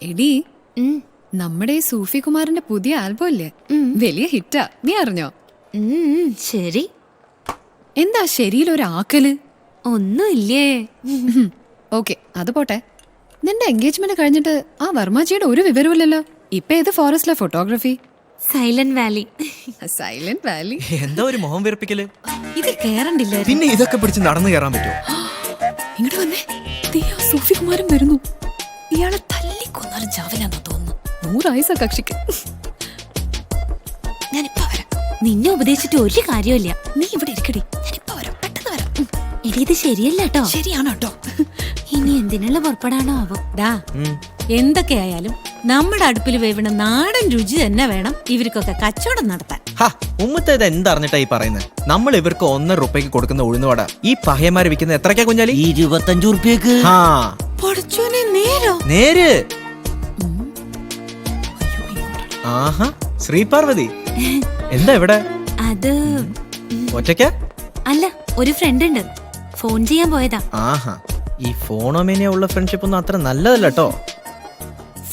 എടി നമ്മുടെ ഈ സൂഫി കുമാറിന്റെ പുതിയ ആൽബം ഇല്ലേ, വലിയ ഹിറ്റാ. നീ അറിഞ്ഞോ? ശരി. എന്താ ശരിയിലൊരു ആക്കല്? ഒന്നുമില്ലേ. ഓക്കെ, അത് പോട്ടെ. നിന്റെ എൻഗേജ്മെന്റ് കഴിഞ്ഞിട്ട് ആ വർമാജിയുടെ ഒരു വിവരമില്ലല്ലോ. ഇപ്പൊ ഏത് ഫോറസ്റ്റിലെ photography? Silent Valley. Silent Valley? എന്താ ഒരു മോഹം വെറുപ്പിക്കല്? ഇത് കേറണ്ടില്ല. പിന്നെ ഇതൊക്കെ പിടിച്ച് നടന്നു കയറാൻ പറ്റുമോ? ഇങ്ങോട്ട് വന്നേ. സൂഫി കുമാരൻ വരുന്നു. ഇയാളെ തല്ലിക്കൊന്നാലും ചാവില്ലെന്നാ തോന്നുന്നു. 100 ആയുസ കക്ഷിക്ക്. ഞാനിപ്പോ വരാം. നിന്നെ ഉപദേശിച്ചിട്ട് ഒരു കാര്യമില്ല. നീ ഇവിടെ ഇരിക്കടി, ഞാനിപ്പോ വരാം. പെട്ടെന്ന് വരാം. എടി ഇത് ശരിയല്ല കേട്ടോ. ശരിയാണോ കേട്ടോ? ഇനി എന്തിനുള്ള പുറപ്പെടാനോ ആവോ. എന്തൊക്കെയായാലും നമ്മുടെ അടുപ്പിൽ വേവണ നാടൻ രുചി തന്നെ വേണം ഇവർക്കൊക്കെ കച്ചവടം നടത്താൻ. ഉമ്മത്തെ ഇത് എന്തറിഞ്ഞിട്ടാ ഈ പറയുന്നത്? നമ്മൾ ഇവർക്ക് 1.5 രൂപയ്ക്ക് കൊടുക്കുന്ന ഉഴുന്നുവട ഈ പഹയന്മാര് വിൽക്കുന്നത് എത്രക്കാ കുഞ്ഞാലി? 25 രൂപയ്ക്ക്. നേര്. ആഹാ, ശ്രീപാർവതി എന്താ ഇവിടെ? അത് ഒറ്റയ്ക്ക? അല്ല, ഒരു ഫ്രണ്ട് ഉണ്ട്. ഫോൺ ചെയ്യാൻ പോയതാ. ആഹാ, ഈ ഫോണോമേനിയ ഉള്ള ഫ്രണ്ട്ഷിപ്പ് ഒന്നും അത്ര നല്ലതല്ല കേട്ടോ.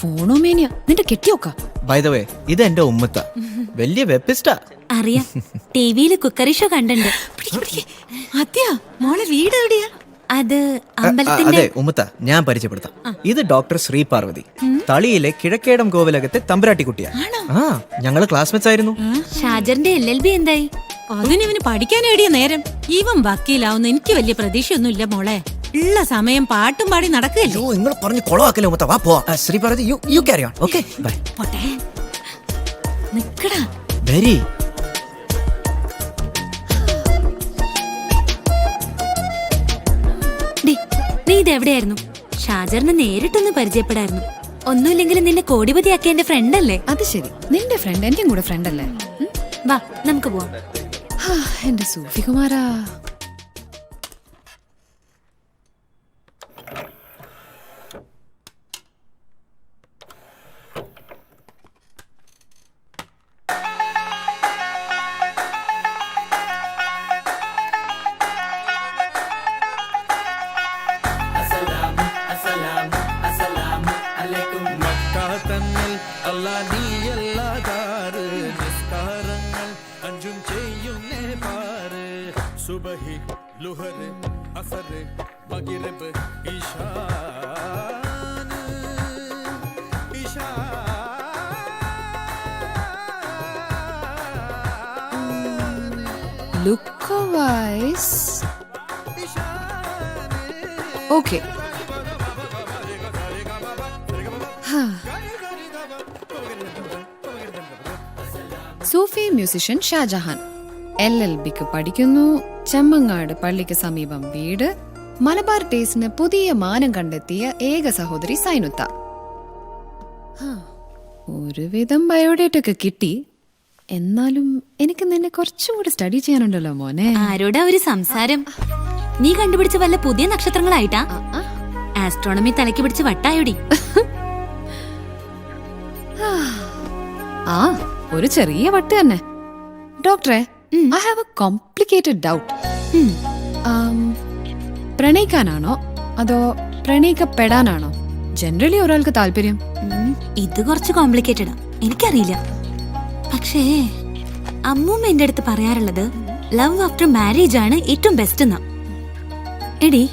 ഫോണോമേനിയ നിന്റെ കെട്ടിയോക്ക? ബൈ ദ വേ, ഇത് എന്റെ ഉമ്മത്ത, വലിയ വെബിസ്റ്റാ. അറിയാം, ടിവിയില് കുക്കറി ഷോ കണ്ടുണ്ട്. അത്യാ മോളെ വീട് എവിടെയാ? അത് അമ്പലത്തിന്റെ. അതെ ഉമ്മത്ത, ഞാൻ പരിചയപ്പെടുത്താം. ഇത് ഡോക്ടർ ശ്രീപാർവതി, തളിയിലെ കിഴക്കേടം കോവിലകത്തെ തമ്പുരാട്ടിക്കുട്ടിയാ. ആ, ഞങ്ങള് ക്ലാസ്മേറ്റ്സ് ആയിരുന്നു. ഷാജറിന്റെ LLB എന്തായി? അതിനിവന് പഠിക്കാൻ എടിയ നേരം. ഇവൻ വക്കീലാവുന്ന എനിക്ക് വലിയ പ്രതീക്ഷയൊന്നുമില്ല മോളെ. ഉള്ള സമയം പാട്ടും പാടി നടക്കുകയല്ലോ. നിങ്ങൾ പറഞ്ഞു കൊളവാക്കല്ലേ ഉമ്മത്ത. വാ പോവാ. Sreeparvathi, you carry on. Okay, bye. പോട്ടെ, നിക്കടാ. വെരി. നീ ഇതെവിടെയായിരുന്നു? ഷാജറിനെ നേരിട്ടൊന്ന് പരിചയപ്പെടായിരുന്നു. ഒന്നുമില്ലെങ്കിലും നിന്നെ കോടിപതിയാക്കിയ എന്റെ ഫ്രണ്ട് അല്ലേ? അത് ശരി, നിന്റെ ഫ്രണ്ട് എന്റെ കൂടെ ഫ്രണ്ട് അല്ലേ? വാ, നമുക്ക് പോവാം. എന്റെ സൂഫി കുമാരാ. സുബഹി ലുഹർ അസർ മഗ്രിബ് ഇശാൻ ഇശാൻ. Look wise. Okay. സൂഫി മ്യൂസിഷ്യൻ ഷാജഹാൻ LLBക്ക് പഠിക്കുന്നു. ചെമ്മങ്ങാട് പള്ളിക്ക് സമീപം വീട്. മലബാർ ടേസ്റ്റിന് പുതിയ മാനം കണ്ടെത്തിയ ഏക സഹോദരി സൈനുത്ത. ഒരുവിധം ബയോഡേറ്റൊക്കെ കിട്ടി. എന്നാലും എനിക്ക് നിന്നെ കുറച്ചുകൂടി സ്റ്റഡി ചെയ്യാനുണ്ടല്ലോ മോനെ. ആരോടാ ഒരു സംസാരം? നീ കണ്ടുപിടിച്ച വല്ല പുതിയ നക്ഷത്രങ്ങളായിട്ടാ? ആസ്ട്രോണമി തലയ്ക്ക് പിടിച്ച് വട്ടായോടി. ആ, ഒരു ചെറിയ വട്ട് തന്നെ. ഡോക്ടറെ, I have a complicated doubt. പ്രണയിക്കാനാണോ അതോ പ്രണയിക്കപ്പെടാനാണോ ജനറലി ഒരാൾക്ക് താല്പര്യം? ഇത് കുറച്ച് കോംപ്ലിക്കേറ്റഡാ, എനിക്കറിയില്ല. പക്ഷേ അമ്മൂമ്മ എന്റെ അടുത്ത് പറയാറുള്ളത് ലവ് ആഫ്റ്റർ മാരേജ് ആണ് ഏറ്റവും ബെസ്റ്റ് എന്നാ. എടി,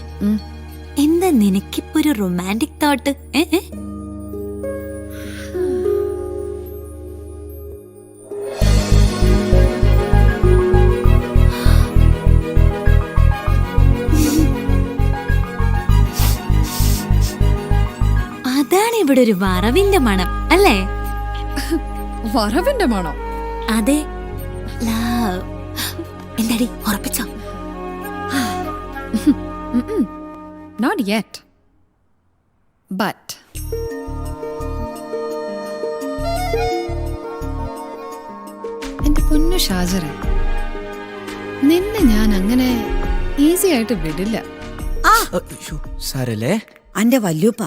എന്താ നിനക്കിപ്പോ ഒരു റൊമാൻറ്റിക് തോട്ട്? അതാണ് ഇവിടെ ഒരു വറവിന്റെ മണം അല്ലേ? വറവിന്റെ മണോ? അതെ. എന്താടി, ഉറപ്പിച്ചോ? Not yet. But എന്റെ പൊന്നു ഷാജറെ, നിന്നെ ഞാൻ അങ്ങനെ ഈസി ആയിട്ട് വിടില്ല. സാരല്ലേ? അന്റെ വല്യൂപ്പ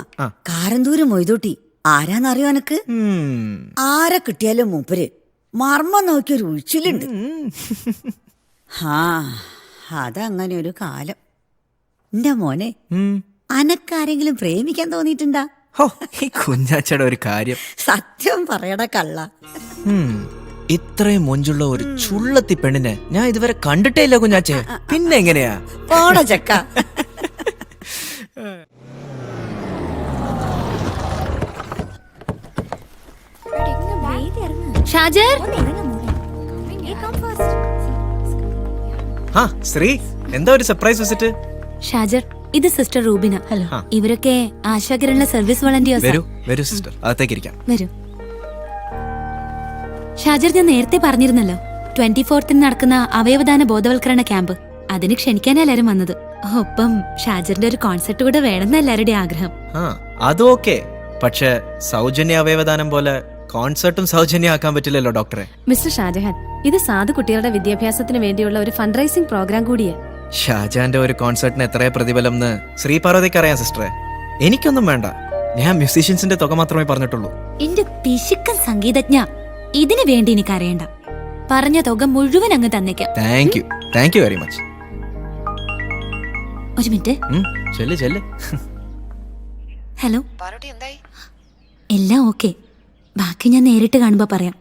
കാരന്തൂര് മൊയ്തൂട്ടി ആരാന്നറിയോ എനക്ക്? ആരെ കിട്ടിയാലും മൂപ്പര് മർമ്മ നോക്കിയൊരു ഉഴിച്ചിലുണ്ട്. അതങ്ങനെ ഒരു കാലം. എന്റെ മോനെ, അനക്കാരെങ്കിലും പ്രേമിക്കാൻ തോന്നിയിട്ടുണ്ടാ? ഹോ, ഈ കുഞ്ഞാച്ചയുടെ ഒരു കാര്യം. സത്യം പറയട കള്ള. ഇത്രയും മൊഞ്ചുള്ള ഒരു ചുള്ളത്തി പെണ്ണിനെ ഞാൻ ഇതുവരെ കണ്ടിട്ടേ ഇല്ല കുഞ്ഞാച്ചെ. പിന്നെ എങ്ങനെയാ? പോണ ചെക്ക. ഷാജർ, ആ ശ്രീ, എന്താ ഒരു സർപ്രൈസ് വിസിറ്റ്? ഷാജർ, ഇത് സിസ്റ്റർ റൂബിന. ഹലോ. ഇവരൊക്കെ ആശാകിരണിലെ സർവീസ് വോളണ്ടിയേഴ്സ്. വരൂ വരൂ സിസ്റ്റർ, അകത്തേക്ക് ഇരിക്കാം. വരൂ. ഷാജർ, ഞാൻ നേരത്തെ പറഞ്ഞിരുന്നല്ലോ 24th നടക്കുന്ന അവയവദാന ബോധവൽക്കരണ ക്യാമ്പ്. അതിന് ക്ഷണിക്കാനാ എല്ലാരും വന്നത്. ഒപ്പം ഷാജറിന്റെ ഒരു കോൺസെർട്ട് കൂടെ വേണമെന്ന് എല്ലാവരുടെയും ആഗ്രഹം. ആ അതും ഓക്കെ. പക്ഷെ സൗജന്യ അവയവദാനം പോലെ കോൺസെർട്ടും സൗജന്യമാക്കാൻ പറ്റില്ലല്ലോ ഡോക്ടറെ. മിസ്റ്റർ ഷാജഹാൻ, ഇത് സാധു കുട്ടികളുടെ വിദ്യാഭ്യാസത്തിന് വേണ്ടിയുള്ള ഒരു ഫണ്ട് റൈസിംഗ് പ്രോഗ്രാം കൂടിയാ. ഷാജാന്റെ ഒരു കോൺസെർട്ടിന് എത്രയാ പ്രതിഫലം എന്ന് ശ്രീ പാർവതിക്ക് അറിയാം സിസ്റ്ററെ. എനിക്കൊന്നും വേണ്ട, ഞാൻ മ്യൂസീഷ്യൻസിന്റെ തുക മാത്രമേ പറഞ്ഞിട്ടുള്ളൂ. എന്റെ പിശുക്കൻ സംഗീതജ്ഞ, ഇതിനു വേണ്ടി എനിക്ക് അറിയണ്ട. പറഞ്ഞ തുക മുഴുവൻ അങ്ങ് തന്നേക്കാം. Thank you very much. ഒരു മിനിറ്റ്. ചെല്ല് ചെല്ല്. ഹലോ. എല്ലാം ഓക്കെ. ബാക്കി ഞാൻ നേരിട്ട് കാണുമ്പോ പറയാം.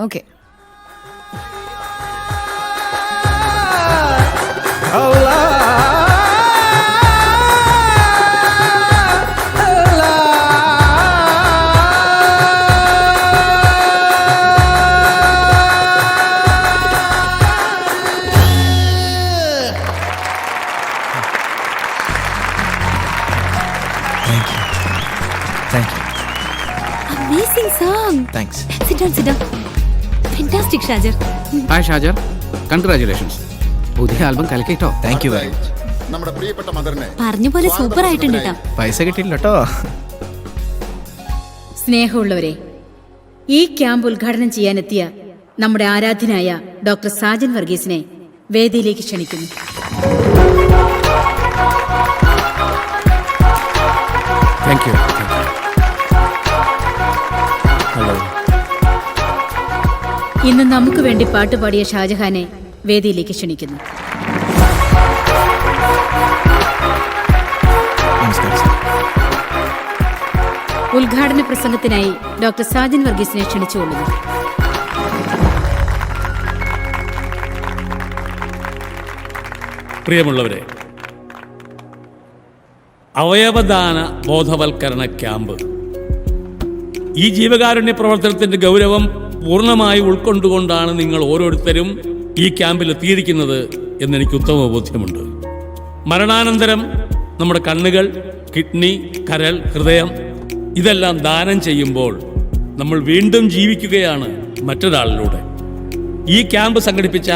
Okay. Thank you. Amazing song. Thanks. Sit down, sit down. Fantastic, Shajar. Hi Shajar, congratulations. പുതിയ ആൽബം കലക്കിട്ടോ. Thank you very much. നമ്മുടെ പ്രിയപ്പെട്ട മദറിനെ പറഞ്ഞ പോലെ സൂപ്പർ ആയിട്ടുണ്ട് കേട്ടോ. പൈസ കിട്ടിയില്ല കേട്ടോ. സ്നേഹമുള്ളവരെ, ഈ ക്യാമ്പ് ഉദ്ഘാടനം ചെയ്യാനെത്തിയ നമ്മുടെ ആരാധ്യനായ ഡോക്ടർ സാജൻ വർഗീസിനെ വേദിയിലേക്ക് ക്ഷണിക്കുന്നു. Thank you. ഇന്ന് നമുക്ക് വേണ്ടി പാട്ടുപാടിയ ഷാജഹാനെ വേദിയിലേക്ക് ക്ഷണിക്കുന്നു. നമസ്കാരം സർ. ഉദ്ഘാടന പ്രസംഗത്തിനായി ഡോക്ടർ സാജൻ വർഗീസിനെ ക്ഷണിച്ചുകൊള്ളുന്നു. പ്രിയമുള്ളവരെ, അവയവദാന ബോധവൽക്കരണ ക്യാമ്പ് ഈ ജീവകാരുണ്യ പ്രവർത്തനത്തിന്റെ ഗൗരവം പൂർണ്ണമായി ഉൾക്കൊണ്ടുകൊണ്ടാണ് നിങ്ങൾ ഓരോരുത്തരും ഈ ക്യാമ്പിൽ എത്തിയിരിക്കുന്നത് എന്നെനിക്ക് ഉത്തമ ബോധ്യമുണ്ട്. മരണാനന്തരം നമ്മുടെ കണ്ണുകൾ, കിഡ്നി, കരൾ, ഹൃദയം ഇതെല്ലാം ദാനം ചെയ്യുമ്പോൾ നമ്മൾ വീണ്ടും ജീവിക്കുകയാണ് മറ്റൊരാളിലൂടെ. ഈ ക്യാമ്പ് സംഘടിപ്പിച്ച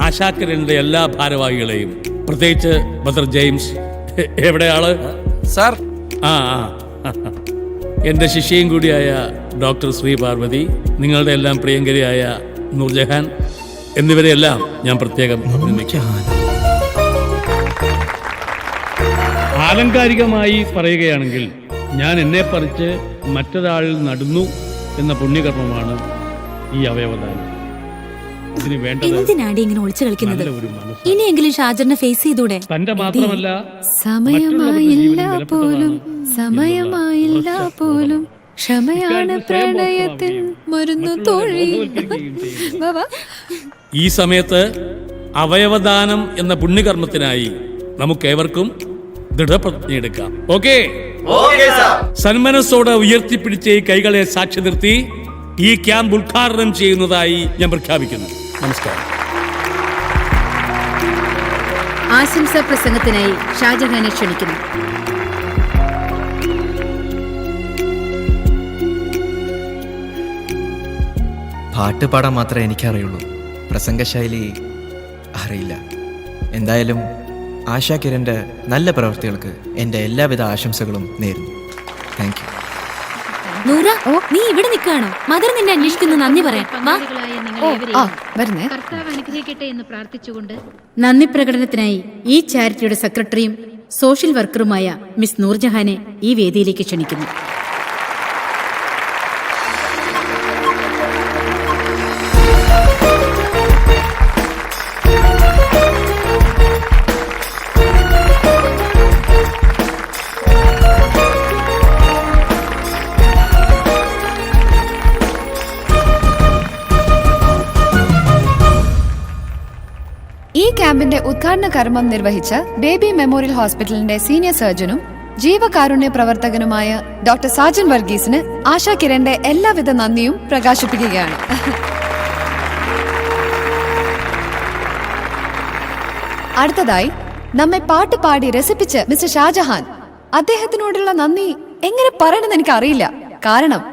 ആശാക്കിരണിന്റെ എല്ലാ ഭാരവാഹികളെയും, പ്രത്യേകിച്ച് ബദർ ജെയിംസ്, എവിടെയാള് സാർ, എൻ്റെ ശിഷ്യയും കൂടിയായ ഡോക്ടർ ശ്രീ പാർവതി, നിങ്ങളുടെ എല്ലാം പ്രിയങ്കരിയായ നൂർജഹാൻ എന്നിവരെയെല്ലാം ഞാൻ പ്രത്യേകം അഭിനന്ദിക്കുന്നു. ആലങ്കാരികമായി പറയുകയാണെങ്കിൽ ഞാൻ എന്നെ പറിച്ച് മറ്റൊരാളിൽ നടുന്നു എന്ന പുണ്യകർമ്മമാണ് ഈ അവയവദാനം. ഇതിന് വേണ്ടത് എന്തിനാടി ഇങ്ങനെ ഒളിച്ചു കളിക്കുന്നത്? നല്ല ഒരു മനസ്സ്. ഇനിയെങ്കിലും ഷാജറിനെ ഫേസ് ചെയ്തൂടെ? തന്റെ മാത്രമല്ല സമയമായില്ല പോലും, സമയമായില്ല പോലും, ക്ഷമയാണ് പ്രണയത്തിൻ മരുന്നു തോഴി. ഈ സമയത്ത് അവയവദാനം എന്ന പുണ്യകർമ്മത്തിനായി നമുക്കേവർക്കും ദൃഢപ്രതിജ്ഞയെടുക്കാം. ഓക്കെ? സന്മനസ്സോടെ ഉയർത്തിപ്പിടിച്ച് ഈ കൈകളെ സാക്ഷി നിർത്തി ഈ ക്യാമ്പ് ഉദ്ഘാടനം ചെയ്യുന്നതായി ഞാൻ പ്രഖ്യാപിക്കുന്നു. നമസ്കാരം. ആശംസാ പ്രസംഗത്തിനായി ഷാജഹാനെ ക്ഷണിക്കുന്നു. പാട്ട് പാടാൻ മാത്രമേ എനിക്കറിയുള്ളൂ, പ്രസംഗശൈലി അറിയില്ല. എന്തായാലും ആശാ കിരണിന്റെ നല്ല പ്രവൃത്തികൾക്ക് എൻ്റെ എല്ലാവിധ ആശംസകളും നേരുന്നു. Thank you. നൂറ, നീ ഇവിടെ നിൽക്കുകയാണോ? മദർ നിന്നെ അന്വേഷിക്കുന്നു. നന്ദി പറയാൻ വാ. വരുന്നേ. അനുഗ്രഹിക്കട്ടെ എന്ന് പ്രാർത്ഥിച്ചുകൊണ്ട് നന്ദി പ്രകടനത്തിനായി ഈ ചാരിറ്റിയുടെ സെക്രട്ടറിയും സോഷ്യൽ വർക്കറുമായ മിസ് നൂർജഹാനെ ഈ വേദിയിലേക്ക് ക്ഷണിക്കുന്നു. ക്യാമ്പിന്റെ ഉദ്ഘാടന കർമ്മം നിർവഹിച്ച ബേബി മെമ്മോറിയൽ ഹോസ്പിറ്റലിന്റെ സീനിയർ സർജനും ജീവകാരുണ്യ പ്രവർത്തകനുമായ ഡോക്ടർ സാജൻ വർഗീസിന് ആശാ കിരണിന്റെ എല്ലാവിധ നന്ദിയും പ്രകാശിപ്പിക്കുകയാണ്. അടുത്തതായി നമ്മെ പാട്ട് പാടി രസിപ്പിച്ച് മിസ്റ്റർ ഷാജഹാൻ. അദ്ദേഹത്തിനോടുള്ള നന്ദി എങ്ങനെ പറയണമെന്ന് എനിക്ക് അറിയില്ല. കാരണം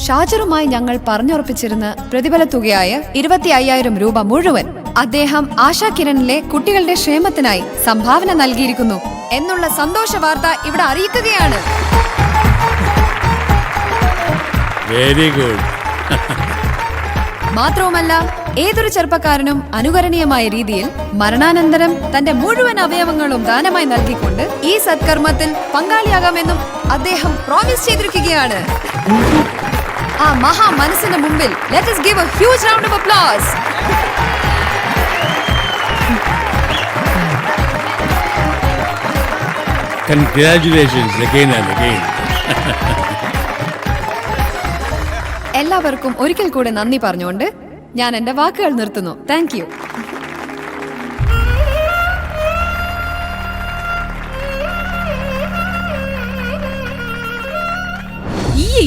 ഷാജറുമായി ഞങ്ങൾ പറഞ്ഞുറപ്പിച്ചിരുന്ന പ്രതിഫല തുകയായ 25,000 രൂപ മുഴുവൻ അദ്ദേഹം ആശാ കിരണിലെ കുട്ടികളുടെ ക്ഷേമത്തിനായി സംഭാവന നൽകിയിരിക്കുന്നു എന്നുള്ള സന്തോഷ വാർത്ത ഇവിടെ അറിയിക്കുകയാണ്. Very good. മാത്രവുമല്ല, ഏതൊരു ചെറുപ്പക്കാരനും അനുകരണീയമായ രീതിയിൽ മരണാനന്തരം തന്റെ മുഴുവൻ അവയവങ്ങളും ദാനമായി നൽകിക്കൊണ്ട് ഈ സത്കർമ്മത്തിൽ പങ്കാളിയാകാമെന്നും അദ്ദേഹം പ്രോമിസ് ചെയ്തിരിക്കുകയാണ്. ആ മഹാ മനസ്സിന് മുമ്പിൽ let us give a huge round of applause. Congratulations again and again. എല്ലാവർക്കും ഒരിക്കൽ കൂടെ നന്ദി പറഞ്ഞുകൊണ്ട് ഞാൻ എന്റെ വാക്കുകൾ നിർത്തുന്നു. Thank you.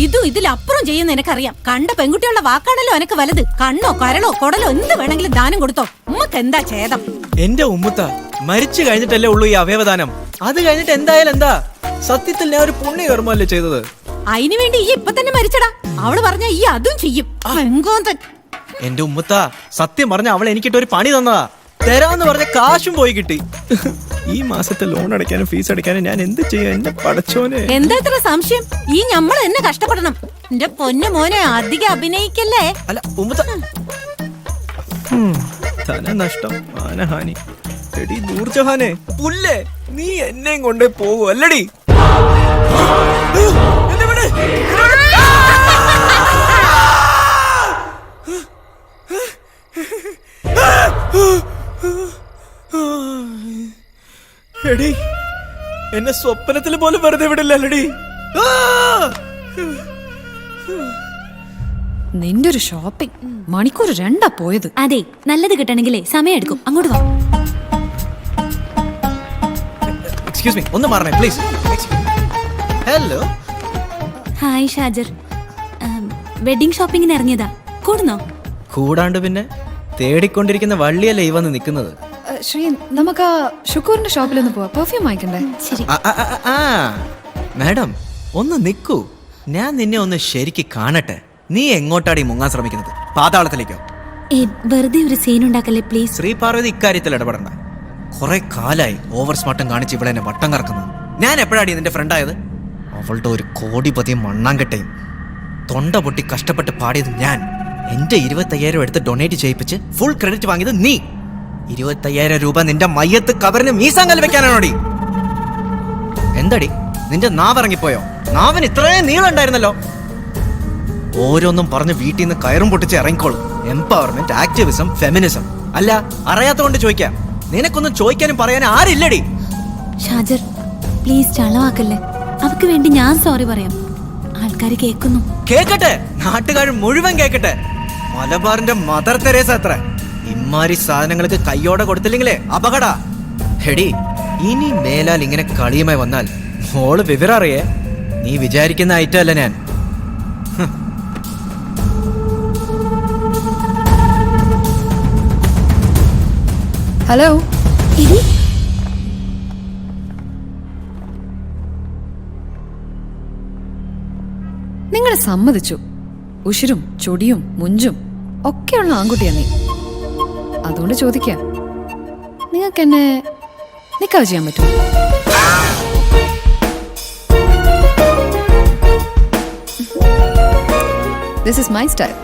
ഇതും ഇതിലപ്പുറം ചെയ്യുന്ന എനിക്കറിയാം. കണ്ട പെൺകുട്ടികളുടെ വാക്കാണല്ലോ എനക്ക് വലുത്. കണ്ണോ കരളോ കൊടലോ എന്ത് വേണമെങ്കിലും ദാനം കൊടുത്തോ. ഉമ്മക്ക് എന്താ ഛേദം? എന്റെ ഉമ്മുത്ത മരിച്ചു കഴിഞ്ഞിട്ടല്ലേ ഉള്ളൂ ഈ അവയവദാനം. അത് കഴിഞ്ഞിട്ട് എന്തായാലും എന്താ? സത്യത്തിൽ ഞാൻ ഒരു പുണ്യകർമ്മല്ലേ ചെയ്തത്. അതിനു വേണ്ടി ഈ ഇപ്പൊ തന്നെ മരിച്ചടാ. അവള് പറഞ്ഞ ഈ അതും ചെയ്യും. എന്റെ ഉമ്മുത്ത സത്യം പറഞ്ഞ അവൾ എനിക്കിട്ട് ഒരു പണി തന്നതാ. തരാന്ന് പറഞ്ഞ കാശും പോയി കിട്ടി. ഈ മാസത്തെ ലോൺ അടയ്ക്കാനും ഫീസ് അടയ്ക്കാനും ഞാൻ എന്ത് ചെയ്യാ? എന്റെ പടച്ചോനെ, എന്താ ഇത്ര സംശയം? ഈ നമ്മൾ എന്നെ കഷ്ടപ്പെടണം. എന്റെ പൊന്നു മോനെ അധികം അഭിനയിക്കല്ലേ. അല്ല ഉമ്മുത്ത, ധനനഷ്ടം മാനഹാനി. എടി നൂർജഹാനെ പുല്ലേ, നീ എന്നെയും കൊണ്ടേ പോകൂ അല്ലടി? എടി എന്നെ സ്വപ്നത്തിൽ പോലും വെറുതെ വിടില്ലടി. നിന്റെ ഒരു ഷോപ്പിംഗ് മണിക്കൂർ 2 പോയത്. അതെ, നല്ലത് കിട്ടണമെങ്കിലേ സമയം എടുക്കും. അങ്ങോട്ട് വാ. എക്സ്ക്യൂസ് മീ, ഒന്ന് മാറണേ please. Hello. Hi Shajar. Wedding ഷോപ്പിങ്ങിന് ഇറങ്ങിയതാ. കൂടുന്നോ? കൂടാണ്ട് പിന്നെ തേടിക്കൊണ്ടിരിക്കുന്ന വള്ളിയല്ലേ ഈ വന്ന് നിൽക്കുന്നത്. ശ്രീ, നമുക്ക് ആ ഷുക്കൂറിന്റെ ഷോപ്പിലൊന്ന് പോവാ. പെർഫ്യൂം വാങ്ങിക്കണ്ടേ? ശരി. മാഡം ഒന്ന് നിൽക്കൂ, ഞാൻ നിന്നെ ഒന്ന് ശരിക്ക് കാണട്ടെ. നീ എങ്ങോട്ടാടി മുങ്ങാൻ ശ്രമിക്കുന്നത്? പാതാളത്തിലേക്കോ? വെറുതെ ഒരു സീൻ ഉണ്ടാക്കല്ലേ പ്ലീസ്. ശ്രീ പാർവതി ഇക്കാര്യത്തിൽ ഇടപെടണ്ട. കുറെ കാലായി ഓവർ സ്മാർട്ടും കാണിച്ച് ഇവിടെ എന്നെ വട്ടം കറക്കുന്നത്. ഞാൻ എപ്പോഴാടി നിന്റെ ഫ്രണ്ടായത്? അവളുടെ ഒരു കോടിപതിയും മണ്ണാങ്കട്ടയും തൊണ്ട പൊട്ടി കഷ്ടപ്പെട്ട് പാടിയത് ഞാൻ. എന്റെ 25,000 എടുത്ത് ഡൊണേറ്റ് ചെയ്യിപ്പിച്ച് ഫുൾ ക്രെഡിറ്റ് വാങ്ങിയത് നീ. 25,000 രൂപ നിന്റെ മയ്യത്ത് കവറിന് മീസാങ്കൽ വെക്കാനാണോടി? എന്തടി നിന്റെ നാവിറങ്ങിപ്പോയോ? നാവിന് ഇത്രയും നീളം ഉണ്ടായിരുന്നല്ലോ. ഓരോന്നും പറഞ്ഞ് വീട്ടിൽ നിന്ന് കയറും പൊട്ടിച്ച് ഇറങ്ങിക്കോളും. Empowerment, activism, feminism. അല്ല അറിയാത്തതുകൊണ്ട് ചോദിക്കാം. നിനക്കൊന്നും ചോദിക്കാനും പറയാനും ആരില്ലടി. ഷാജർ പ്ലീസ് ചളവാക്കല്ലേ. അവക്ക് വേണ്ടി ഞാൻ സോറി പറയാം. ആൾക്കാര് കേൾക്കുന്നു. കേക്കട്ടെ, നാട്ടുകാർ മുഴുവൻ കേക്കട്ടെ. മലബാറിന്റെ മദർ തെരേസ അത്ര. ഇമ്മാരി സാധനങ്ങൾക്ക് കയ്യോടെ കൊടുത്തില്ലെങ്കിലേ അപകട. ഹെടി, ഇനി മേലാൽ ഇങ്ങനെ കളിയുമായി വന്നാൽ മോള് വിവരം അറിയേ. നീ വിചാരിക്കുന്ന ഐറ്റം അല്ല ഞാൻ. ഹലോ. നിങ്ങൾ സമ്മതിച്ചു. ഉഷിരും ചൊടിയും മുഞ്ചും ഒക്കെയുള്ള ആൺകുട്ടിയാ നീ. അതുകൊണ്ട് ചോദിക്കാം, നിങ്ങൾക്ക് എന്നെ നിക്കാവ് ചെയ്യാൻ പറ്റുമോ? This is my style.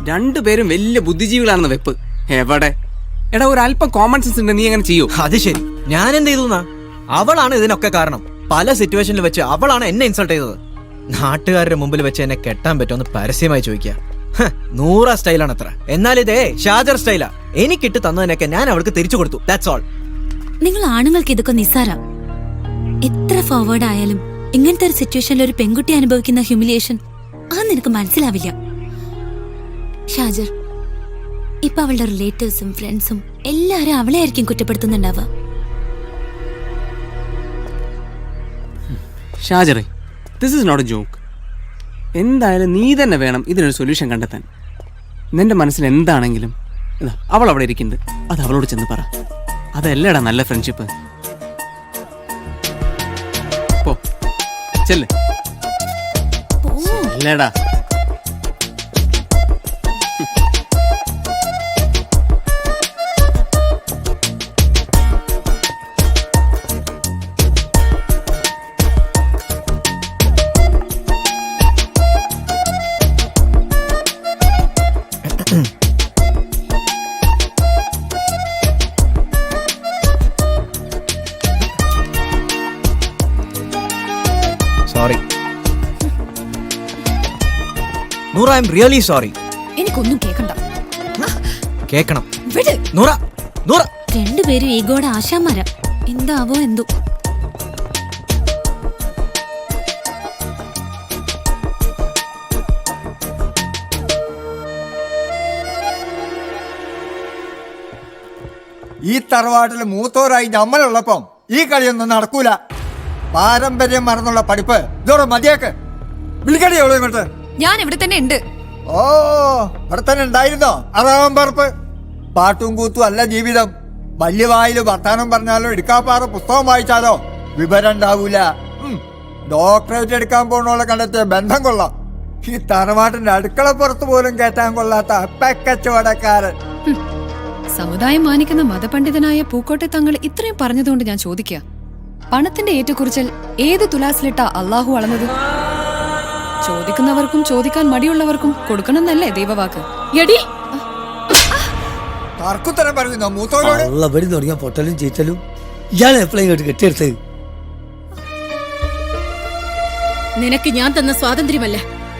രണ്ടുപേരും വലിയ ബുദ്ധിജീവികളാണെന്ന് വെപ്പ്. എവിടെ എടാ, ഒരു അല്പം കോമൺ സെൻസ് ഉണ്ട്, നീ അങ്ങനെ ചെയ്യൂ? അത് ശരി, ഞാൻ എന്ത് ചെയ്തു? അവളാണ് ഇതിനൊക്കെ കാരണം. പല സിറ്റുവേഷനിൽ വെച്ച് അവളാണ് എന്നെ ഇൻസൾട്ട് ചെയ്തത്. നാട്ടുകാരുടെ മുമ്പിൽ വെച്ച് എന്നെ കെട്ടാൻ പറ്റുമെന്ന് പരസ്യമായി ചോദിക്കുക. നൂറ സ്റ്റൈലാണ് അത്ര. എന്നാൽ ഇതേ ഷാജർ സ്റ്റൈലാ. എനിക്കിട്ട് തന്നതിനൊക്കെ ഞാൻ അവൾക്ക് തിരിച്ചു കൊടുത്തു. That's all. നിങ്ങൾ ആണുങ്ങൾക്ക് ഇതൊക്കെ നിസ്സാര. എത്ര ഫോർവേഡ് ആയാലും ഇങ്ങനത്തെ ഒരു സിറ്റുവേഷനിൽ ഒരു പെൺകുട്ടി അനുഭവിക്കുന്ന ഹ്യൂമിലിയേഷൻ അത് നിനക്ക് മനസ്സിലാവില്ല. ഷാജർ, ഇപ്പൊ അവളുടെ റിലേറ്റീവ്സും ഫ്രണ്ട്സും എല്ലാരും അവളെ ആയിരിക്കും കുറ്റപ്പെടുത്തുന്നുണ്ടാവുക. ഷാജറെ, this is not a joke. എന്തായാലും നീ തന്നെ വേണം ഇതിനൊരു സൊല്യൂഷൻ കണ്ടെത്താൻ. നിന്റെ മനസ്സിൽ എന്താണെങ്കിലും അവൾ അവിടെ ഇരിക്കുന്നുണ്ട്, അത് അവളോട് ചെന്ന് പറ. അതല്ലേടാ നല്ല ഫ്രണ്ട്ഷിപ്പ്. പോ, ചെല്ല്. ചെല്ലടാ. Sorry Noora, I am really sorry. എനിക്കൊന്നും കേൾക്കണ്ട. കേക്കണം വിട്. നൂറ. നൂറ, രണ്ടുപേരും ഈഗോടെ ആശാമാരാ. എന്താവോ എന്തോ. ഈ തറവാട്ടിൽ മൂത്തോരായി നമ്മളുള്ളപ്പം ഈ കളിയൊന്നും നടക്കൂല. പാരമ്പര്യം മറന്നുള്ള പഠിപ്പ് ഇതോടെ മതിയാക്ക്. വിളിക്കടി എവിടെ ഇങ്ങോട്ട്. ഞാൻ ഇവിടെ തന്നെ ഉണ്ട്. ഓ, ഇവിടെ തന്നെ ഉണ്ടായിരുന്നോ? അതാവാൻ പറപ്പ്. പാട്ടും കൂത്തും അല്ല ജീവിതം. വലിയ വായില് വർത്താനം പറഞ്ഞാലോ എടുക്കാപ്പാറ പുസ്തകം വായിച്ചാലോ വിവരം ഉണ്ടാവൂല. ഡോക്ടറേറ്റ് എടുക്കാൻ പോണോളെ കണ്ടെത്തിയ ബന്ധം കൊള്ളാം. ഈ തറവാട്ടിന്റെ അടുക്കളപ്പുറത്ത് പോലും കയറ്റാൻ കൊള്ളാത്ത അപ്പക്കച്ചവടക്കാരൻ. സമുദായം മാനിക്കുന്ന മതപണ്ഡിതനായ പൂക്കോട്ടെ തങ്ങൾ ഇത്രയും പറഞ്ഞതുകൊണ്ട് ഞാൻ ചോദിക്കുക, പണത്തിന്റെ ഏറ്റക്കുറിച്ചൽ ഏത് തുലാസിലിട്ട അള്ളാഹു അളന്നത്? ചോദിക്കുന്നവർക്കും ചോദിക്കാൻ മടിയുള്ളവർക്കും കൊടുക്കണമെന്നല്ലേ ദൈവവാക്ക്? എടി, തർക്കുത്തരം പറയുന്നോ മൂത്തോരോട്? ഉള്ളപടി തുടങ്ങിയ പൊട്ടലും ചീറ്റലും ഇയാൾ എപ്പോഴും ഇങ്ങോട്ട് കെട്ടിയെടുത്തത്. നിനക്ക് ഞാൻ തന്ന സ്വാതന്ത്ര്യമല്ല,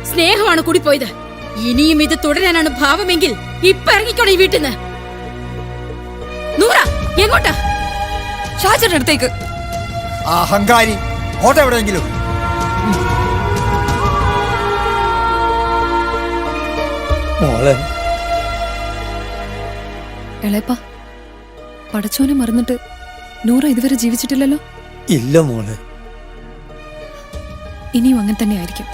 സ്നേഹമാണ് കൂടിപ്പോയത്. ഇനിയും ഇത് തുടരാനാണ് ഭാവമെങ്കിൽ ഇപ്പൊ ഇറങ്ങിക്കോണം ഈ വീട്ടിൽ നിന്ന്. നൂറ, എങ്ങോട്ടാ? ഷാജറിന്റെ അടുത്തേക്ക്. അഹങ്കാരി, ഓട്ടെ എവിടെയെങ്കിലും. മോളെ, എളേപ്പ, പടച്ചോനെ മറന്നിട്ട് നൂറ ഇതുവരെ ജീവിച്ചിട്ടില്ലല്ലോ. ഇല്ല മോളെ. ഇനിയും അങ്ങനെ തന്നെ ആയിരിക്കും.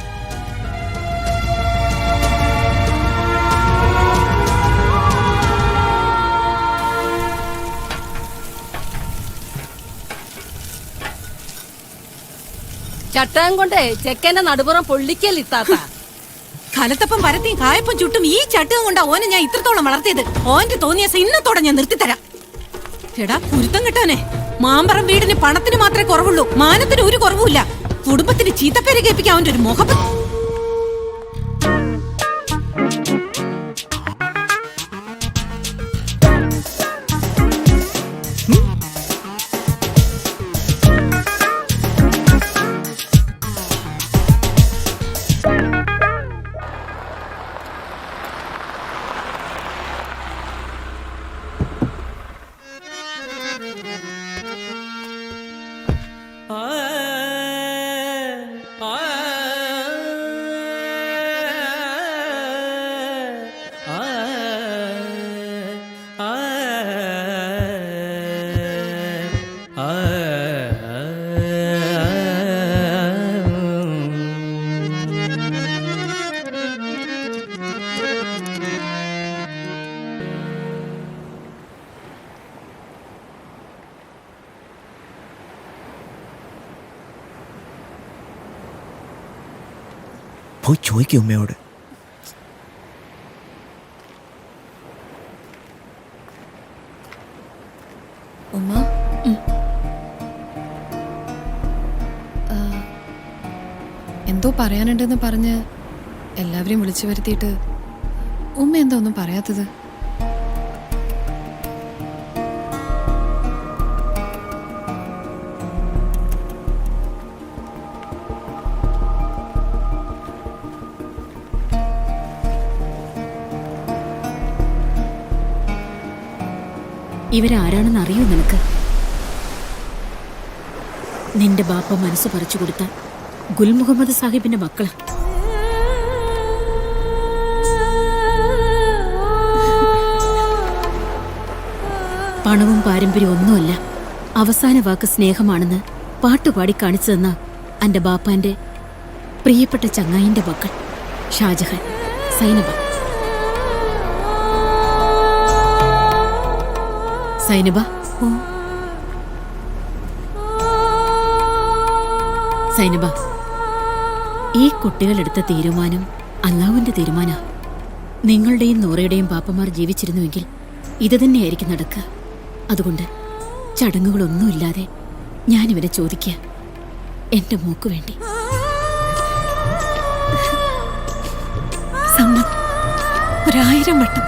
ചട്ടം കൊണ്ടേ ചെക്കന്റെ നടുപുറം പൊള്ളിക്കലിത്താത്ത. കലത്തപ്പം പരത്തിയും കായപ്പം ചുട്ടും ഈ ചട്ടകം കൊണ്ടാ ഓനെ ഞാൻ ഇത്രത്തോളം വളർത്തിയത്. ഓന്റെ തോന്നിയ ഇന്നത്തോടെ ഞാൻ നിർത്തിത്തരാം. എടാ കുരുത്തം കിട്ടാനെ, മാമ്പറം വീടിന് പണത്തിന് മാത്രമേ കുറവുള്ളൂ, മാനത്തിന് ഒരു കുറവുമില്ല. കുടുംബത്തിന് ചീത്തപ്പേര് കേൾപ്പിക്കാൻ അവന്റെ ഒരു മുഖം. പോയി ചോദിക്കും ഉമ്മയോട്. ഉമ്മ, എന്തോ പറയാനുണ്ടെന്ന് പറഞ്ഞ് എല്ലാവരെയും വിളിച്ചു വരുത്തിയിട്ട് ഉമ്മ എന്താ ഒന്നും പറയാത്തത്? ഇവരാരാണെന്ന് അറിയോ നിനക്ക്? നിന്റെ ബാപ്പ മനസ്സ് പറിച്ചു കൊടുത്ത ഗുൽ മുഹമ്മദ് സാഹിബിന്റെ മക്കളാ. പണവും പാരമ്പര്യവും ഒന്നുമല്ല, അവസാന വാക്ക് സ്നേഹമാണെന്ന് പാട്ടുപാടി കാണിച്ചു തന്ന എന്റെ ബാപ്പാന്റെ പ്രിയപ്പെട്ട ചങ്ങായിന്റെ മക്കൾ ഷാജഹാൻ, സൈനബ. സൈനബ, സൈനബ, ഈ കുട്ടികളെടുത്ത തീരുമാനം അള്ളാഹുവിന്റെ തീരുമാനാ. നിങ്ങളുടെയും നൂറയുടെയും പാപ്പമാർ ജീവിച്ചിരുന്നുവെങ്കിൽ ഇത് തന്നെയായിരിക്കും നടക്കുക. അതുകൊണ്ട് ചടങ്ങുകളൊന്നുമില്ലാതെ ഞാനിവരെ ചോദിക്കുക, എന്റെ മോക്ക് വേണ്ടി. സമ്മതം. 1000 വട്ടം.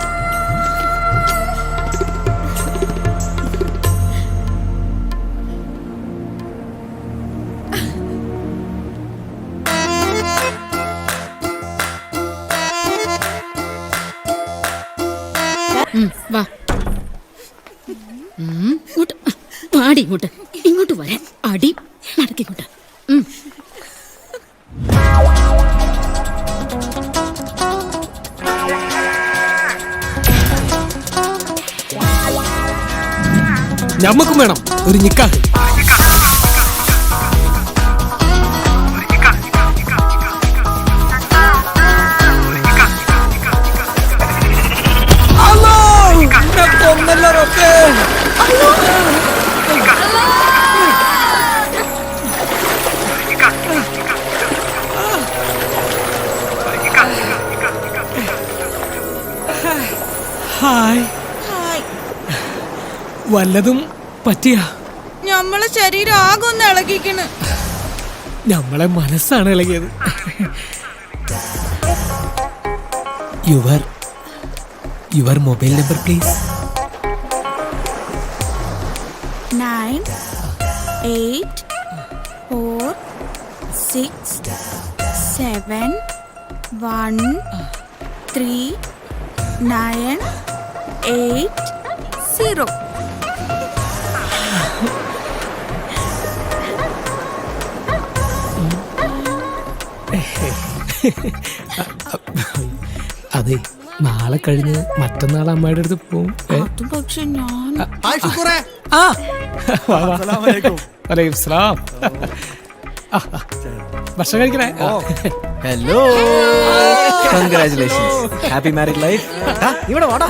വാ, ഇങ്ങോട്ട് പാടി, ഇങ്ങോട്ട് വരാൻ. അടി നടക്കിങ്ങോട്ട്. ഞമ്മക്കും വേണം ഒരു നിക്കാഹ്. ഹായ്. വല്ലതും പറ്റിയ? നമ്മളെ ശരീരം ആകെ ഒന്ന് ഇളകിക്കണ്. നമ്മളെ മനസ്സാണ് ഇളകിയത്. Your mobile number please. 9 8 4 6 7 1 3 9 8 0. അതെ, നാളെ കഴിഞ്ഞ് മറ്റന്നാൾ അമ്മയുടെ അടുത്ത് പോവും. പക്ഷെ ഞാൻ ഭക്ഷണം കഴിക്കണേ. Hello, congratulations, happy married life. ഇവിടെ വാടാ.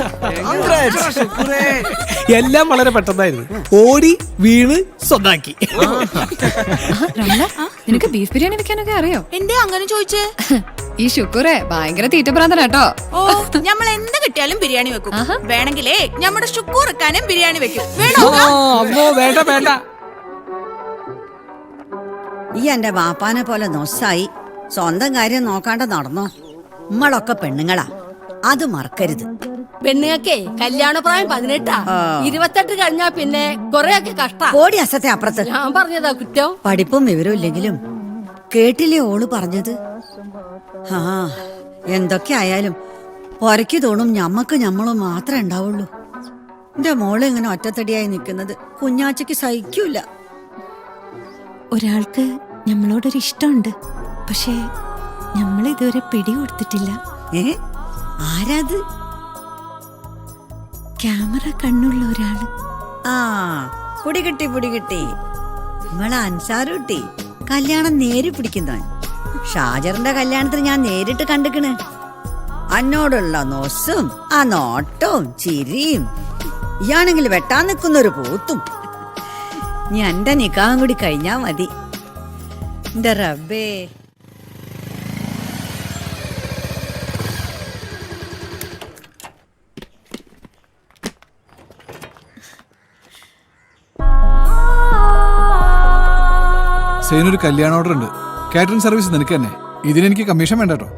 എല്ലാം വളരെ പെട്ടെന്നായിരുന്നു. ഓടി വീണ് സ്വന്താക്കി. നിനക്ക് ബീഫ് ബിരിയാണി വെക്കാനൊക്കെ അറിയോ? എന്തേ അങ്ങനെ ചോദിച്ചേ? ഈ ശുക്കൂറെ ഭയങ്കര തീറ്റപ്രാന്തനാട്ടോ. ഓ, നമ്മൾ എന്ത് കിട്ടിയാലും ബിരിയാണി വെക്കും. വേണമെങ്കിലേ നമ്മുടെ ശുക്കൂർ വെക്കാനും ബിരിയാണി വെക്കും. വേണോ? വേണ്ട വേണ്ട. ഈ എന്റെ ബാപ്പാനെ പോലെ നൊസ്സായി സ്വന്തം കാര്യം നോക്കാണ്ട് നടന്നോ? നമ്മളൊക്കെ പെണ്ണുങ്ങളാ, അത് മറക്കരുത്. പെണ്ണുങ്ങൾക്കേ കല്യാണപ്രായം 18. 28 കഴിഞ്ഞാ പിന്നെ കൊറേയൊക്കെ കഷ്ട. കോടി അസത്തെ അപ്പുറത്ത്. ഞാൻ പറഞ്ഞതാ കുറ്റം. പഠിപ്പും വിവരവും ഇല്ലെങ്കിലും കേട്ടില്ലേ ഓള് പറഞ്ഞത്? ആ, എന്തൊക്കെ ആയാലും പൊരയ്ക്ക് തോണും ഞമ്മക്ക് ഞമ്മളും മാത്രമേ ഉണ്ടാവുള്ളൂ. എന്റെ മോള് ഇങ്ങനെ ഒറ്റത്തടിയായി നിൽക്കുന്നത് കുഞ്ഞാച്ചയ്ക്ക് സഹിക്കൂല. ഒരാൾക്ക് നമ്മളോടൊരു ഇഷ്ടമുണ്ട്, പക്ഷേ നമ്മളിതുവരെ പിടികൊടുത്തിട്ടില്ല. ആരാത്? ക്യാമറ കണ്ണുള്ള ഒരാള്. ആ, പിടികിട്ടി. നമ്മളെ അൻസാറുട്ടി കല്യാണം നേരി പിടിക്കുന്നവൻ. ഷാജറിന്റെ കല്യാണത്തിന് ഞാൻ നേരിട്ട് കണ്ടിക്കണ്. അന്നോടുള്ള നോസും ആ നോട്ടവും ചിരിയും. ഇയാണെങ്കിൽ വെട്ടാൻ നിൽക്കുന്നൊരു പൂത്തും. നീ എന്റെ നിക്കാഹും കൂടി കഴിഞ്ഞാ മതി. എന്റെ റബ്ബേ. സെയിനൊരു കല്യാണ ഓർഡർ ഉണ്ട്. കാറ്ററിംഗ് സർവീസ് നിനക്ക് തന്നെ. ഇതിനെനിക്ക് കമ്മീഷൻ വേണ്ട കേട്ടോ.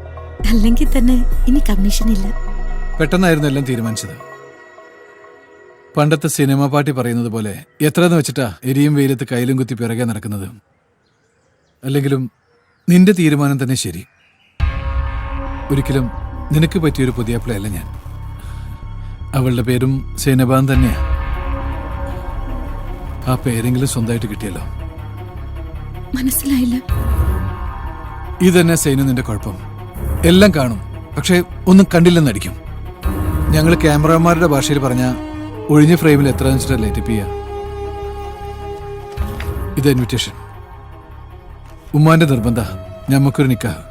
അല്ലെങ്കിൽ തന്നെ ഇനി കമ്മീഷൻ ഇല്ല. പെട്ടെന്നായിരുന്നു എല്ലാം തീരുമാനിച്ചത്. പണ്ടത്തെ സിനിമ പാട്ടി പറയുന്നത് പോലെ എത്രയെന്ന് വെച്ചിട്ടാ എരിയും വെയിലത്ത് കയ്യിലും കുത്തി പിറകെ നടക്കുന്നത്. അല്ലെങ്കിലും നിന്റെ തീരുമാനം തന്നെ ശരി. ഒരിക്കലും നിനക്ക് പറ്റിയൊരു പുതിയാപ്പിളയല്ല ഞാൻ. അവളുടെ പേരും സൈനബാൻ തന്നെയാ. ആ പേരെങ്കിലും സ്വന്തമായിട്ട് കിട്ടിയല്ലോ. മനസ്സിലായില്ല. ഇതന്നെ സൈനു നിന്റെ കുഴപ്പം. എല്ലാം കാണും, പക്ഷെ ഒന്നും കണ്ടില്ലെന്നടിക്കും. ഞങ്ങൾ ക്യാമറമാരുടെ ഭാഷയിൽ പറഞ്ഞ ഒഴിഞ്ഞ ഫ്രെയിമിൽ എത്ര വെച്ചിട്ട് ലൈറ്റപ്പ് ചെയ്യാ. ഇത് ഇൻവിറ്റേഷൻ. ഉമ്മാന്റെ നിർബന്ധ ഞമ്മക്കൊരു നിക്കാഹ്.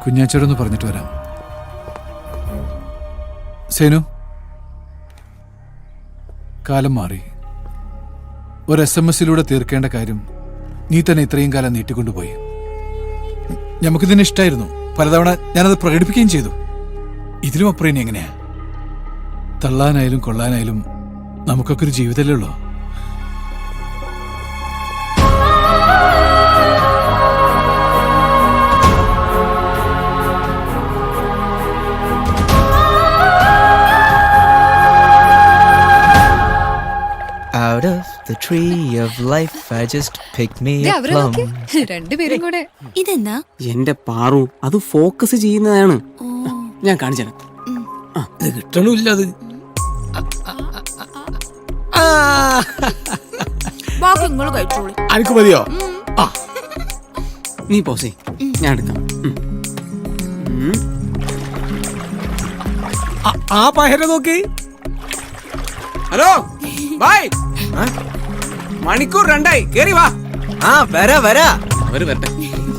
കുഞ്ഞാച്ചോടൊന്ന് പറഞ്ഞിട്ട് വരാം. സേനു, കാലം മാറി. ഒരു SMS തീർക്കേണ്ട കാര്യം നീ തന്നെ ഇത്രയും കാലം നീട്ടിക്കൊണ്ടുപോയി. നമുക്കിതിനെ ഇഷ്ടമായിരുന്നു. പലതവണ ഞാനത് പ്രകടിപ്പിക്കുകയും ചെയ്തു. ഇതിലും അപ്പുറം ഇനി എങ്ങനെയാ? തള്ളാനായാലും കൊള്ളാനായാലും നമുക്കൊക്കെ ഒരു ജീവിതമല്ലേ ഉള്ളൂ. Out of the tree of life, I just picked me they a അവരെ plum. നോക്ക്, രണ്ടുപേരും കൂടെ. ഇതെന്താ? എന്റെ പാറു, അത് ഫോക്കസ് ചെയ്യുന്നതാണ്. ഞാൻ കാണിച്ചു ഇത് കിട്ടണില്ല. അത് അനക്ക് മതിയോ? നീ പോസേ, ഞാൻ എടുക്കാം. ആ പഹര നോക്കി. Hello bye. മണിക്കൂർ 2 കേറി വാ. ആ വരാ വരാ. അവര് വരട്ടെ,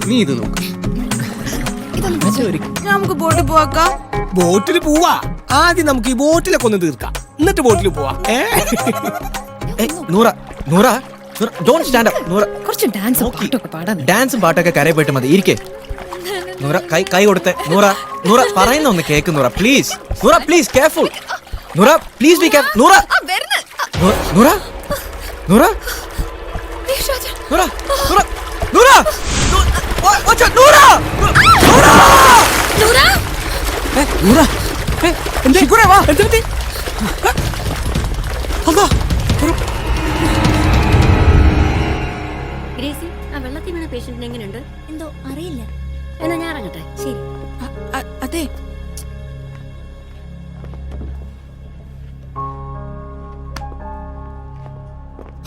നീ ഇത് നോക്ക്. നമുക്ക് ബോട്ടിൽ പോവാക്കാം. ബോട്ടിൽ പോവാ. ആദ്യം നമുക്ക് ഈ ബോട്ടിലൊക്കെ ഒന്ന് തീർക്കാം, എന്നിട്ട് ബോട്ടിൽ പോവാ. Noora Noora don't stand up. Noora കുറച്ച് ഡാൻസ് പാട്ടൊക്കെ പാടാൻ. ഡാൻസും പാട്ടൊക്കെ കരയെ പോയിട്ട് മതി. ഇരിക്കേ നൂറ. കൈ കൊടുത്തേ. നൂറ പറയുന്ന ഒന്ന് cake Noora please. Noora please careful. Noora please be careful. Noora Noora Noora Noora Noora Noora Gracy, ആ വെള്ളത്തിൽ വീണ പേഷ്യന്റിന് എങ്ങനെയുണ്ട്? എന്തോ അറിയില്ല. എന്നാ ഞാൻ ഇറങ്ങട്ടെ. ശരി. അതെ,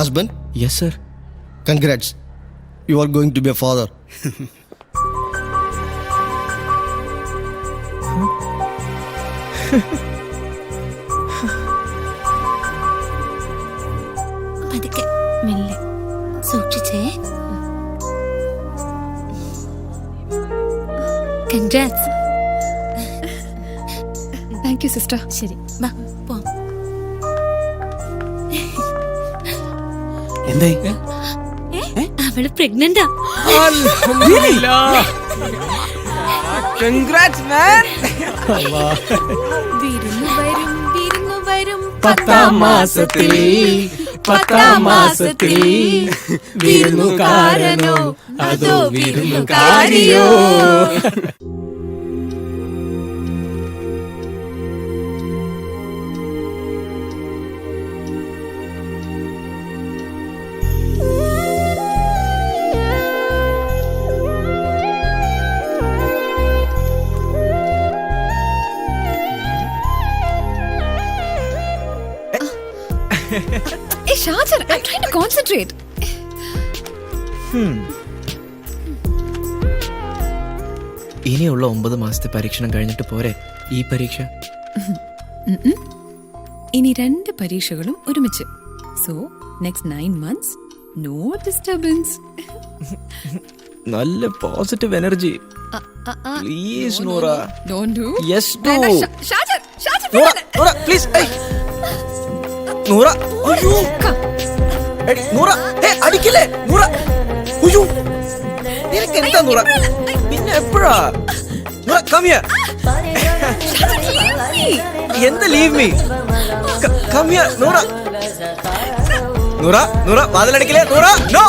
Husband, yes sir. congrats. You are going to be a father. പതുക്കെ, മെല്ലെ സൂക്ഷിച്ചേ. കൺഗ്രാറ്റ്സ്. Thank you sister. ശരി, വാ പോവാം. എന്തായി? അവള് പ്രഗ്നന്റാ. കൺഗ്രാറ്റ്സ് മാൻ. വിരുന്നു വരും 10ാം മാസത്തിൽ വിരുന്നുകാരനോ അതോ വിരുന്നുകാരിയോ? Hey Shajar, I'm trying to concentrate. ഇനിയുള്ള 9 മാസത്തെ പരീക്ഷണം കഴിഞ്ഞിട്ട് പോരെ ഈ പരീക്ഷ? ഇനി 2 പരീക്ഷകളും ഒരുമിച്ച്. So next 9 months no disturbance. നല്ല positive energy please Noora. Don't do. Yes do. Shajar, Noora please. Noora അയ്യോ എടി നൂറ അടിക്കില്ലേ നൂറ. അയ്യോ നിനക്ക് എന്താ നൂറ? പിന്നെ എപ്പോഴാ നൂറ? Come here. എന്താ leave me? Come here Noora. Noora വാതിലടിക്കില്ലേ നൂറ? നോ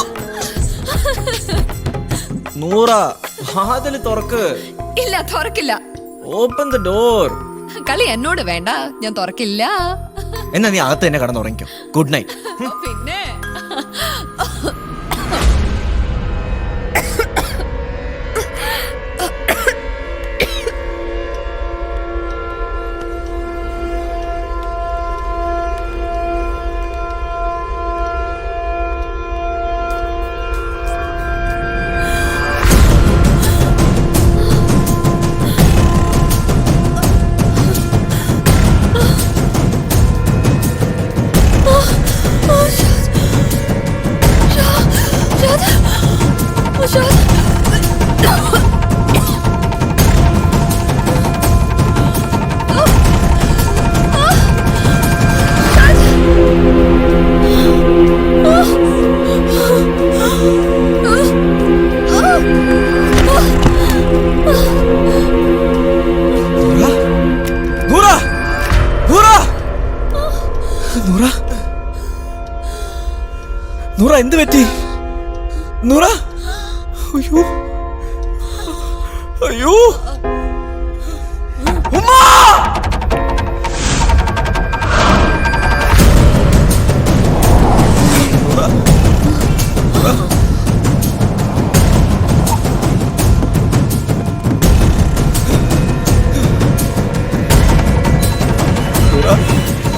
നൂറ വാതിൽ തുറക്ക്. ഇല്ല തുറക്കില്ല. Open the door. കളി എന്നോട് വേണ്ട, ഞാൻ തുറക്കില്ല. എന്നാ നീ അകത്ത് തന്നെ കടന്നുറങ്ങിക്കോ. Good night. പിന്നെ നൂറ, എന്ത് പറ്റി നൂറ? അയ്യോ അയ്യോ ഉമ്മാ!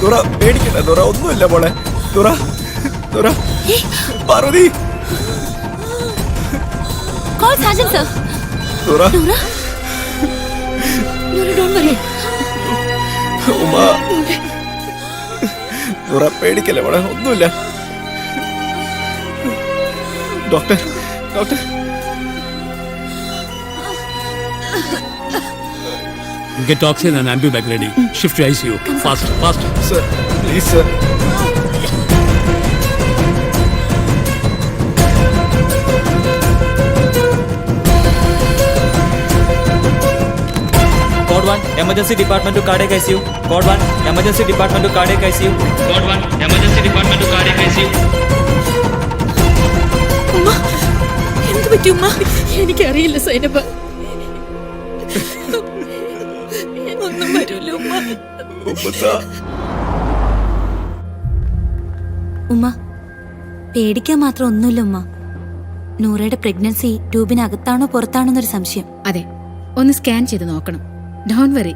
നൂറ, പേടിക്കണ്ട നൂറ, ഒന്നുമില്ല മോളെ. Noora, Noora, Parvathi. Call Sergeant, sir. Noora, Nora? Nora, don't worry. ഉമ്മ. നൂറ, പേടിക്കല്ലേ മോളെ, ഒന്നുമില്ല. Doctor, doctor. Get oxygen and ambu-bag ready. Shift to ICU. Fast, fast. Sir, please, sir. Code 1, emergency department to cardiac ICU. Code 1, emergency department to cardiac ICU. Code 1, emergency department to cardiac ICU. ഉമ്മ, എന്ത് പറ്റി ഉമ്മ? എനിക്കറിയില്ല സൈനബ. ഒന്നും വരൂല ഉമ്മ. ഉമ്മ, പേടിക്കാൻ മാത്രം ഒന്നുമില്ല ഉമ്മ. നൂറയുടെ പ്രഗ്നൻസി ട്യൂബിനകത്താണോ പുറത്താണോ എന്നൊരു സംശയം. അതെ, ഒന്ന് സ്കാൻ ചെയ്ത് നോക്കണം. ഡോൺ വറി,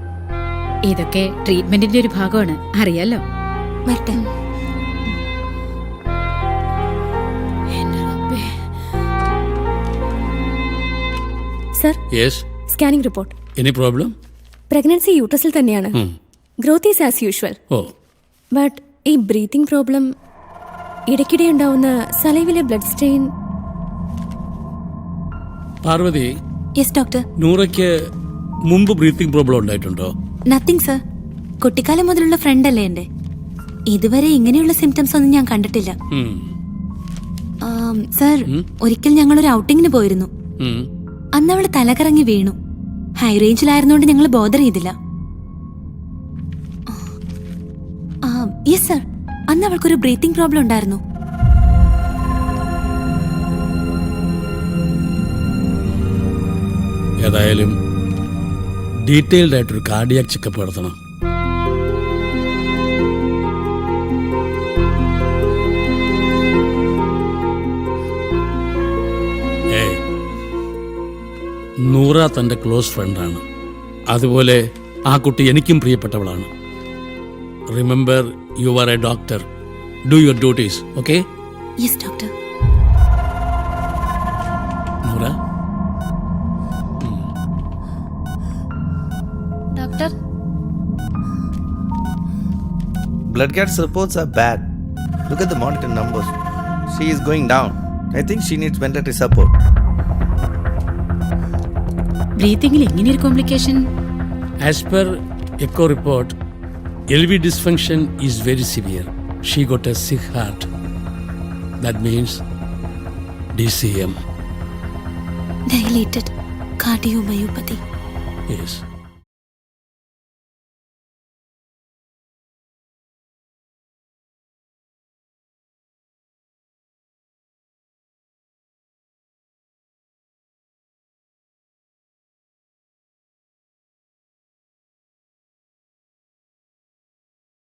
ഇതൊക്കെ ട്രീറ്റ്മെന്റിന്റെ ഒരു ഭാഗമാണ്, അറിയാലോ. വരട്ടെ. Sir, Yes. Scanning report. Any problem? Pregnancy യൂട്രസിൽ തന്നെയാണ്. Growth is as usual. Oh. But ഈ ബ്രീത്തിങ് പ്രോബ്ലം, ഇടയ്ക്കിടെ ഉണ്ടാവുന്ന സലൈവിലെ blood stain. Parvathi, yes doctor. നൂറയ്ക്ക് മുമ്പ് ബ്രീത്തിങ് പ്രോബ്ലം ഉണ്ടായിട്ടുണ്ടോ? Nothing sir. കുട്ടിക്കാലം മുതലുള്ള ഫ്രണ്ട് അല്ലേ എന്റെ. ഇതുവരെ ഇങ്ങനെയുള്ള സിംറ്റംസ് ഒന്നും ഞാൻ കണ്ടിട്ടില്ല. സർ, ഒരിക്കൽ ഞങ്ങളൊരു ഔട്ടിങ്ങിന് പോയിരുന്നു. അന്ന് അവള് തലകറങ്ങി വീണു. ഹൈ റേഞ്ചിലായിരുന്നോണ്ട് ഞങ്ങൾ ബോധർ ചെയ്തില്ല. യെസ് സർ, അന്ന് അവൾക്കൊരു ബ്രീത്തിങ് പ്രോബ്ലം ഉണ്ടായിരുന്നു. ഏതായാലും ഡീറ്റെയിൽഡ് ആയിട്ടൊരു കാർഡിയാക് ചെക്കപ്പ് നടത്തണം. നൂറ തൻ്റെ ക്ലോസ് ഫ്രണ്ടാണ്. അതുപോലെ ആ കുട്ടി എനിക്കും പ്രിയപ്പെട്ടവളാണ്. Remember, you are a doctor. Do your duties, okay? Yes doctor. Noora, doctor, Blood gas reports are bad. Look at the monitor numbers. She is going down. I think she needs ventilator support. ബ്രീത്തിങ്ങിൽ ഇങ്ങനെയൊരു complication? As per echo report, LV dysfunction is very severe. She got a sick heart. That means DCM. Dilated cardiomyopathy. Yes.